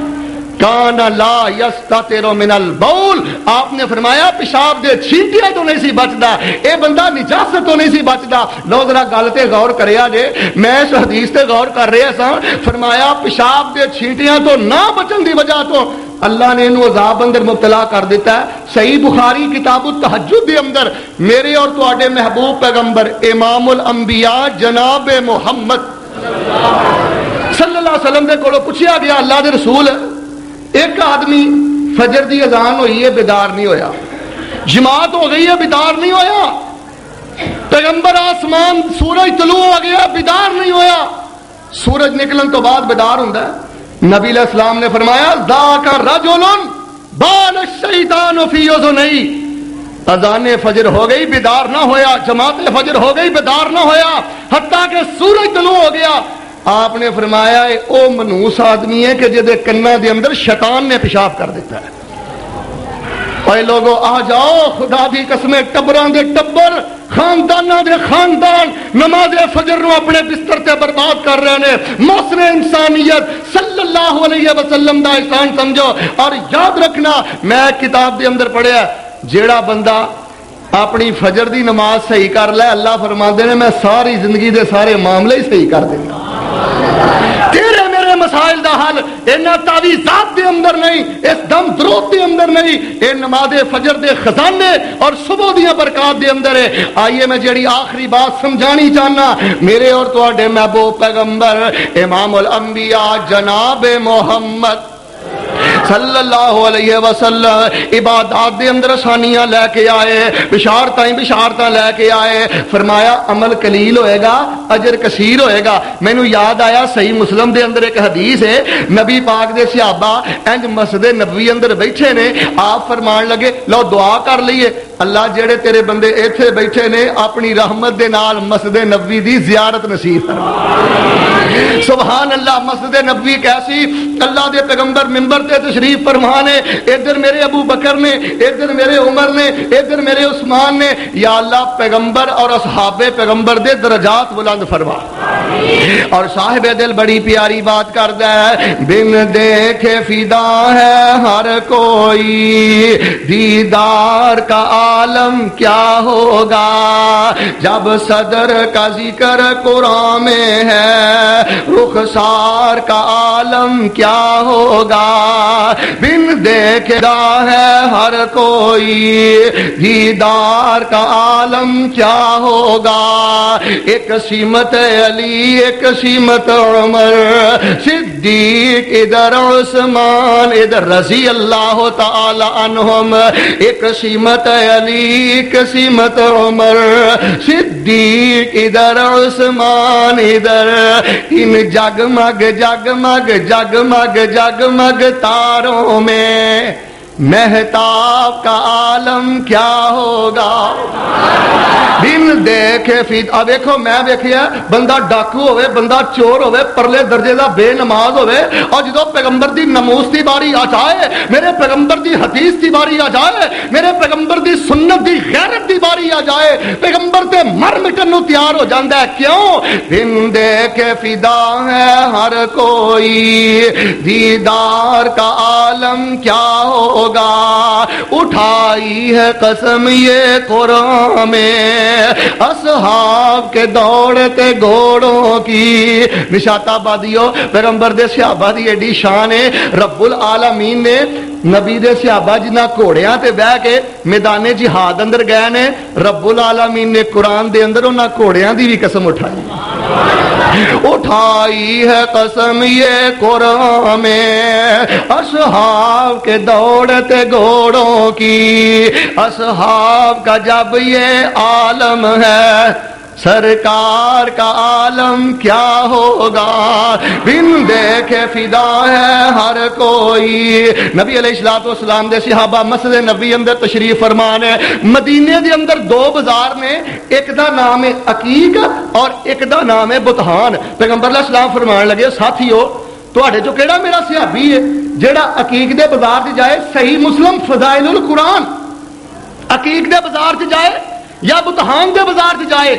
کانا لا یستتر من البول, آپ نے فرمایا پیشاب دے چھینٹیاں تو نہیں سی بچدا, اے بندہ نجاست تو نہیں سی بچدا. لو ذرا گل تے غور کریا جے, میں اس حدیث تے غور کر رہا سا. فرمایا پیشاب دے چھینٹیاں تو نہ بچن دی وجہ تو اللہ نے انہوں عذاب اندر مبتلا کر دیتا ہے. صحیح بخاری کتاب التہجد دے اندر میرے اور تواڈے محبوب پیغمبر امام الانبیاء جناب محمد صلی اللہ علیہ وسلم دے کولوں پوچھیا گیا, اللہ دے رسول ایک آدمی فجر دی اذان ہوئی ہے بیدار نہیں ہویا, جماعت ہو گئی ہے بیدار نہیں ہویا, پیغمبر آسمان سورج طلوع ہو گیا بیدار نہیں ہویا, سورج نکلن تو بعد بیدار ہوندا ہے. نبی علیہ السلام نے فرمایا ذاک رجل بال الشیطان فی اذنی, اذان فجر ہو گئی بیدار نہ ہویا, جماعت فجر ہو گئی بیدار نہ ہویا, حتیٰ کہ سورج طلوع ہو گیا. آپ نے فرمایا او منوس آدمی ہے کہ جدے کناں دے اندر شیطان نے پیشاب کر دیتا ہے. اے لوگو آ جاؤ, خدا دی قسم, ٹبراں دے ٹبر, خانداناں دے خاندان نماز فجر نو اپنے بستر تے برباد کر رہے ہیں. محسن انسانیت صلی اللہ علیہ وسلم دا احسان سمجھو. اور یاد رکھنا, میں کتاب دے اندر پڑھیا جیڑا بندہ اپنی فجر دی نماز صحیح کر لے, اللہ فرماندے نے میں ساری زندگی دے سارے معاملے ہی صحیح کر دیں گا. تیرے میرے مسائل دا حل انہاں تعویذات دے اندر نہیں, اس دم درود دے اندر نہیں, اے نماز فجر دے خزانے اور صبح دیاں برکات دے اندر ہے. آئیے میں جڑی آخری بات سمجھانی چاہنا, میرے اور تواڈے محبوب پیغمبر امام الانبیاء جناب محمد صلی اللہ علیہ وسلم عبادات دے اندر آسانیاں لے کے آئے, بشارتاں لے کے آئے. فرمایا عمل قلیل ہوئے گا, اجر کثیر ہوئے گا. مینوں یاد آیا صحیح مسلم دے اندر ایک حدیث ہے, نبی پاک دے صحابہ انج مسجد نبوی اندر بیٹھے نے, آپ فرمان لگے لو دعا کر لئیے. اللہ جڑے تیرے بندے ایتھے بیٹھے نے اپنی رحمت دے نال مسجد نبوی دی زیارت نصیب فرما۔ سبحان اللہ، مسجد نبوی کیسی، اللہ دے پیغمبر منبر تے تشریف فرما نے، ادھر میرے ابو بکر نے، ادھر میرے عمر نے، ادھر میرے عثمان نے، یا اللہ پیغمبر اور اصحاب پیغمبر دے درجات بلند فرما۔ اور صاحب دل بڑی پیاری بات کردا ہے، بن دیکھے فدا ہے ہر کوئی، دیدار کا عالم کیا ہوگا، جب صدر کا ذکر قرآن میں ہے، رخسار کا عالم کیا ہوگا، بن دیکھے ہے ہر کوئی، دیدار کا عالم کیا ہوگا، ایک سمت علی ایک سمت عمر صدیق، ادھر عثمان ادھر رضی اللہ تعالی عنہم، ایک سمت علی ایک سمت عمر صدیق، ادھر عثمان ادھر، ان جگمگ جگمگ جگمگ جگمگ تاروں میں مہتاب کا عالم کیا ہوگا، بن دیکھے فید۔ اب دیکھو میں دیکھیا بندہ ڈاکو ہوئے، بندہ چور ہوئے، پرلے درجے دا بے نماز ہوئے، اور جدو پیغمبر دی ناموس دی باری آ جائے، میرے پیغمبر دی حدیث دی باری آ جائے، میرے پیغمبر دی سنت دی غیرت دی باری آ جائے، پیغمبر تے مر مٹن نو تیار ہو جاندا ہے۔ کیوں؟ بن دیکھے فدا ہے ہر کوئی، دیدار کا عالم کیا ہوگا، اٹھائی ہے قسم یہ قرآن میں اصحاب کے دوڑتے گھوڑوں کی۔ نشاط آبادیو پیغمبر دے صحابہ دی ایڈی شان ہے، رب العالمین نے نبی دے صحابہ جنہ گھوڑیاں تے بہ کے میدان جہاد اندر گئے نے، رب العالمین نے قرآن دے اندر انہاں گھوڑیاں دی بھی قسم اٹھائی، اٹھائی ہے قسم یہ قرآن میں اصحاب کے دوڑتے گھوڑوں کی، اصحاب کا جب یہ عالم ہے، سرکار کا عالم کیا ہوگا، بن دیکھے فدا ہے ہر کوئی۔ نبی علیہ الصلوۃ والسلام دے صحابہ مسجد نبی اندر تشریف فرمان ہے، مدینے دے اندر دو بازار نے، ایک دا نام ہے عقیق اور ایک دا نام ہے بطحان۔ پیغمبر علیہ السلام فرمان لگے ساتھیو تواڈے جو کیڑا میرا صحابی ہے جیڑا عقیق دے بازار تے جائے، صحیح مسلم فضائل القرآن، عقیق دے بازار تے جائے یا بطحان دے بازار تے جائے،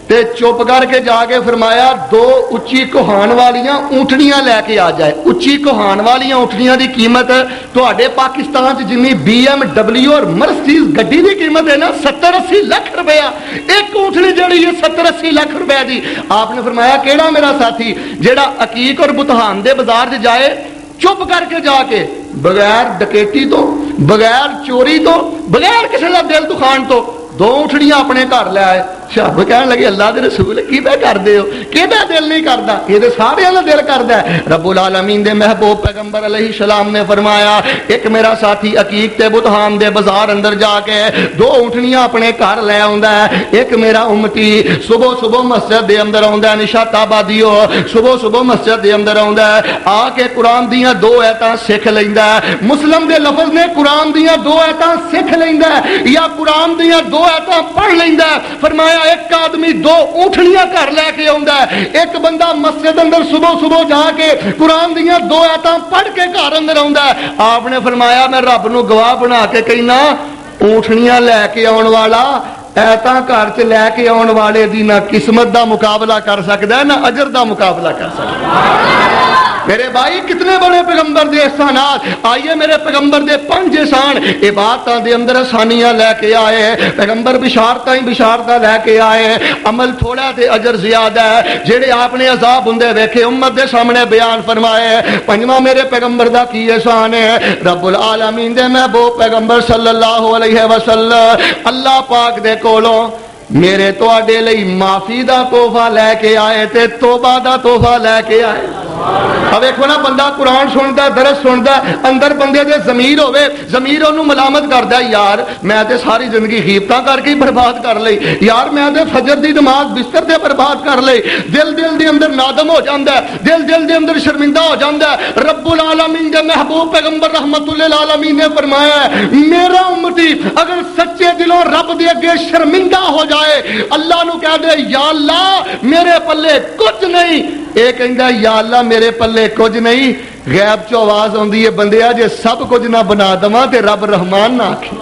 تے چپ کر کے جا کے فرمایا دو اچھی کوہان والیاں اونٹنیاں لے کے آ جائے۔ اچھی کوہان والیاں اونٹنیاں دی قیمت تواڈے پاکستان چ جنی BMW اور مرسیڈیز گڈی دی قیمت ہے نا 70-80 لاکھ روپیہ، ایک اونٹنی جڑی ہے 70-80 لاکھ روپے دی۔ آپ نے فرمایا کیڑا میرا ساتھی جیڑا عقیق اور بطحان دے بازار تے جائے چپ کر کے جا کے بغیر ڈکیٹی تو، بغیر چوری تو، بغیر کسی کا دل دکھان تو دو اونٹنیاں اپنے گھر لے آئے۔ صحابہ کہنے لگے اللہ دے رسول کی پہ کر دے ہو، کیدا دل نہیں کردا، یہ تے سارے دا دل کردا ہے۔ رب العالمین دے محبوب پیغمبر علیہ السلام نے فرمایا ایک میرا ساتھی عقیق تے بطحان دے بازار اندر جا کے دو اونٹنیاں اپنے گھر لے آوندا ہے، ایک میرا امتی صبح صبح مسجد دے اندر آوندا ہے، نشاط آبادیو صبح صبح مسجد دے اندر آوندا ہے، آ کے قرآن دیاں دو ایتاں سکھ لیندا ہے، مسلم دے لفظ نے قرآن دیاں دو ایتاں سکھ لیندا ہے یا قرآن دیاں دو ایتاں پڑھ لیندا ہے۔ فرمایا ایک آدمی دو اونٹنیاں گھر لے کے آوندا ہے، ایک بندہ مسجد اندر صبح صبح جا کے قرآن دیاں دو آیتاں پڑھ کے گھر اندر آوندا ہے۔ آپ نے فرمایا میں رب نو گواہ بنا کے کہنا اونٹنیاں لے کے آن والا ایتاں گھر چ لے کے آن والے دی نہ قسمت دا مقابلہ کر سکدا ہے نہ اجر دا مقابلہ کر سکدا ہے۔ میرے بھائی کتنے بڑے پیغمبر دے احسانات، آئیے میرے پیغمبر دے 5 احسان عبادتاں دے اندر آسانیاں لے کے آئے، پیغمبر بشارتاں ہی بشارتاں لے کے آئے، عمل تھوڑا تے اجر زیادہ ہے، جڑے آپ نے عذاب ہوندے ویکھے امت دے سامنے بیان فرمائے۔ 5واں میرے پیغمبر دا کی احسان ہے، رب العالمین دے محبوب پیغمبر صلی اللہ علیہ وسلم اللہ پاک دے کولوں میرے تواڈے لئی معافی دا تحفہ لے کے آئے تے توبہ دا تحفہ لے کے آئے۔ اب دیکھو نا بندہ قرآن سنتا درس سنتا اندر بندے دے ضمیر ہوے ضمیر انہوں ملامت کرتا ہے یار میں تے ساری زندگی غیبتاں کر کے برباد کر لئی یار میں تے فجر دی نماز بستر تے برباد کر لئی دل دے اندر نادم ہو جاندا ہے دل دے اندر شرمندہ ہو جاندا ہے رب العالمین دے محبوب پیغمبر رحمت للعالمین نے فرمایا ہے میرا امتی اگر سچے دلوں رب دے اگے شرمندہ ہو جائے اللہ نو کہہ دے یا اللہ میرے پلے کچھ نہیں اے کہندا یا اللہ میرے پلے کچھ نہیں غیب چو آواز آندی ہے بندیا جے سب کچھ نہ بنا دواں تے رب رحمان نہ آکھے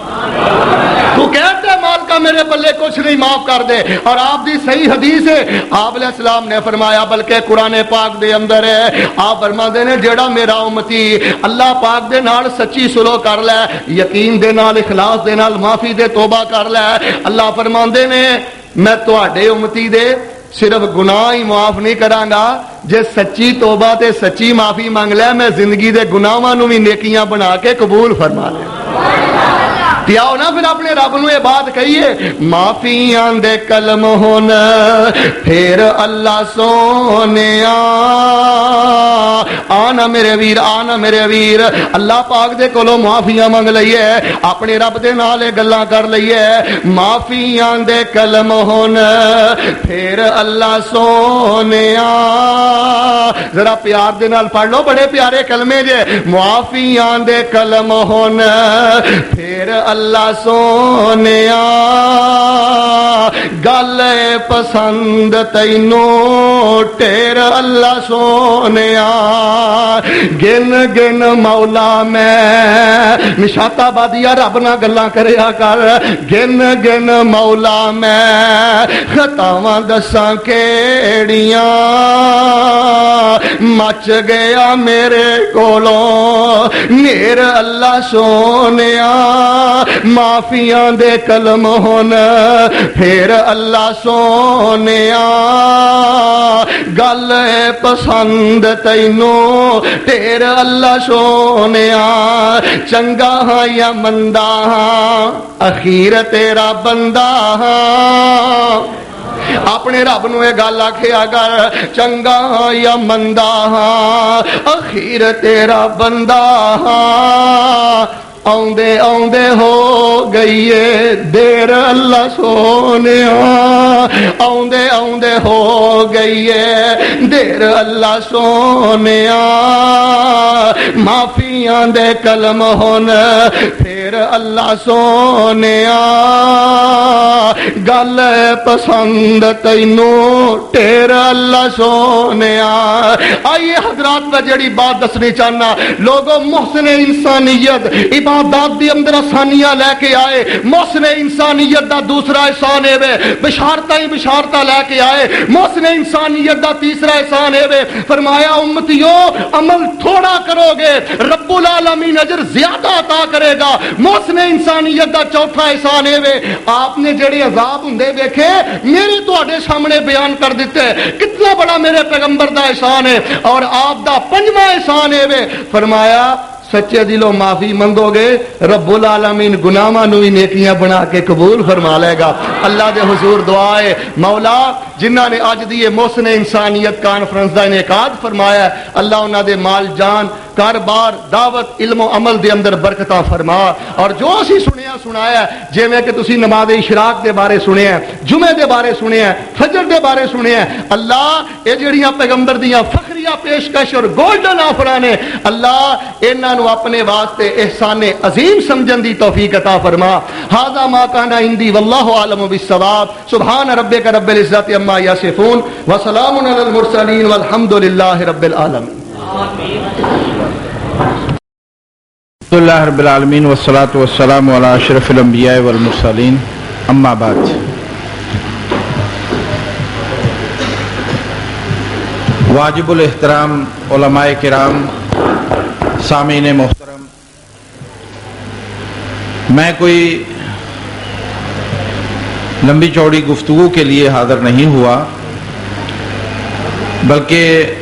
تو کہتے مالکا میرے پلے کچھ نہیں معاف کر دے اور آپ دی صحیح حدیث ہے آپ علیہ السلام نے فرمایا بلکہ قرآن پاک دے اندر ہے آپ فرماندے نے جیڑا میرا امتی اللہ پاک دے نال سچی سلو کر لے یقین دے نال اخلاص دے نال معافی دے توبہ کر لے اللہ فرماندے نے میں تواڈے امتی دے صرف گناہ ہی معاف نہیں کرانگا جے سچی توبہ تے سچی معافی مانگ لے میں زندگی دے گناہاں نو بھی نیکیاں بنا کے قبول فرما لے آؤ نا پھر اپنے رب نو یہ بات کہیے معافیاں دے کلم ہون پھر اللہ سونے آنا میرے ویر اللہ پاک دے کولو معافیاں مانگ لئیے اپنے رب دے نالے گلاں کر لئیے معافیاں دے کلم ہون پھر اللہ سونے ذرا پیار دے نال پڑھ لو بڑے پیارے کلمے جے معافیاں دے کلم ہون پھر اللہ سونیا گل پسند تینوں ٹیر اللہ سونیا گن گن مولا میں نشاط آبادیا رب نہ گلاں کریا کر گن گن مولا میں خطاواں دساں کیڑیاں مچ گیا میرے کولوں نیر اللہ سونیا معافیاں دے کلم ہون پھر اللہ سونیا گل پسند تینوں تیر اللہ سونیا چنگا ہاں یا مندا ہاں اخیر تیرا بندہ ہاں اپنے رب نو یہ گل آکھیا کر چنگا یا مندا ہاں اخیر تیرا بندہ ہاں آندے آندے ہو گئی ہے دیر اللہ سونیا آندے آندے ہو گئی ہے دیر اللہ سونیا معافیاں دے کلم ہون پھر اللہ سونیا گل پسند تینوں ٹیر اللہ سونیا آئیے حضرات میں جڑی بات دسنی چاہنا لوگوں محسن انسانیت عبادات دی اندر آسانیاں لے کے آئے محسن انسانیت دا دوسرا احسان ہے بشارتاں لے کے آئے محسن انسانیت دا تیسرا احسان ہے فرمایا امتیو عمل تھوڑا کرو گے رب العالمین اجر زیادہ عطا کرے گا محسن انسانیت دا چوتھا احسان ہے آپ نے جڑے عذاب ہوندے دیکھے میرے تواڈے سامنے بیان کر دیتے کتنا بڑا میرے پیغمبر دا احسان ہے اور آپ دا پنجواں احسان ہے فرمایا سچے دلوں معافی منگو گے رب العالمین گناہاں نو ہی نیکیاں بنا کے قبول فرما لے گا اللہ دے حضور دعا ہے مولا جنہاں نے اج دی محسن انسانیت کانفرنس دا انعقاد فرمایا ہے اللہ انہاں دے مال جان کاروبار دعوت علم و عمل دے اندر برکتاں فرما اور جو اسی سنایا جویں کہ تسی نماز اشراق دے بارے سنیا جمعے دے بارے سنیا فجر دے بارے سنیا اللہ اے جڑیاں پیغمبر دیاں فخریہ پیشکش اور گولڈن آفراں نے اللہ انہاں نو اپنے واسطے احسان عظیم سمجھن دی توفیق عطا فرما ھذا ما کان عندی واللہ اعلم بالصواب سبحان ربک رب العزت عما یصفون وسلام علی المرسلین والحمد للہ رب العالمین الحمد للہ رب العالمین والصلاة والسلام علی اشرف الانبیاء والمرسلین اما بعد واجب الاحترام علماء کرام سامعین محترم میں کوئی لمبی چوڑی گفتگو کے لیے حاضر نہیں ہوا بلکہ